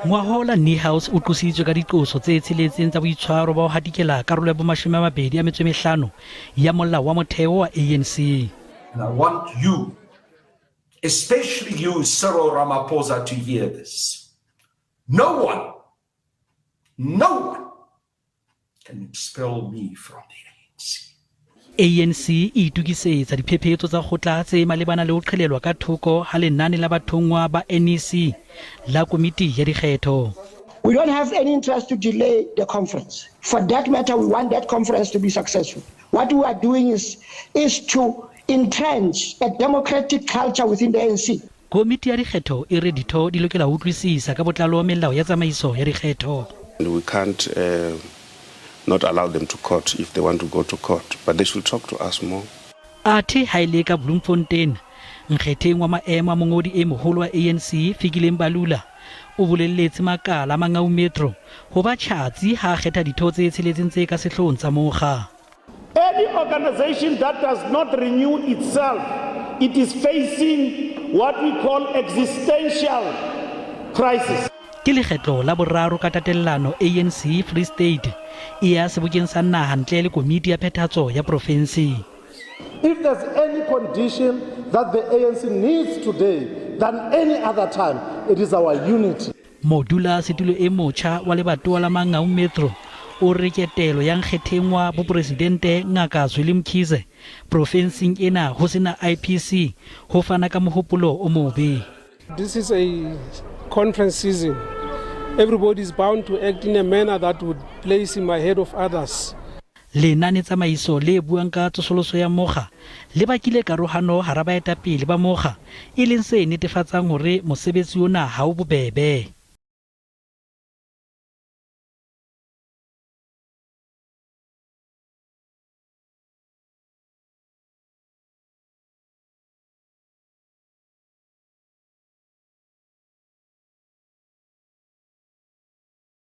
Ngwahola Niehaus o tlositswe ka diqoso tse tsheletseng tsa boitshwaro ba ho hatikela karolo ya 25 ya molao wa motheo wa ANC. And I want you, especially you, Cyril Ramaphosa, to hear this. No one can expel me from the ANC. ANC e itukisetsa diphephetso tsa kgotla tse malebana le ho qhelelwa ka thoko ha lenane la bathonngwa ba NEC la Komiti ya dikgetho. We don't have any interest to delay the conference. For that matter, we want that conference to be successful. What we are doing is to entrench a democratic culture within the ANC. Komiti ya dikgetho e re ditho di lokela ho utlwisisa ka botlalo melao ya tsamaiso ya dikgetho. We can't not allow them to court if they want to go to court, but they should talk to us more. Athe haile ka Umkhonto nkgetheng wa maemo a mongodi e moholo wa ANC Fikileng Balula o bolelletse makala mangau metro ho ba tjhatsi ha kgetha ditho tse tsheletseng tse ka sehlong tsa mokga. Any organization that does not renew itself, it is facing what we call existential crisis. Ke lekgetlo la boraro ka tatellano ANC Free State e ya sebokeng sa Naha ntle le komiti ya phethatso ya province. If there's any condition that the ANC needs today than any other time, it is our unity. Modula setulo e motjha wa lebatowa la Mangau Metro o re ketelo ya nkgetheng wa bopresidente ngaka Zweli provinceng ena ho sena IPC ho fana ka mohopolo o mobe. This is a conference season. Everybody is bound to act in a manner that would place him ahead of others. Lenane tsamaiso le buang ka tsosoloso ya mokga le bakile karohano hara baetapele ba mokga e leng se netefatsang hore mosebetsi ona ha o bobebe.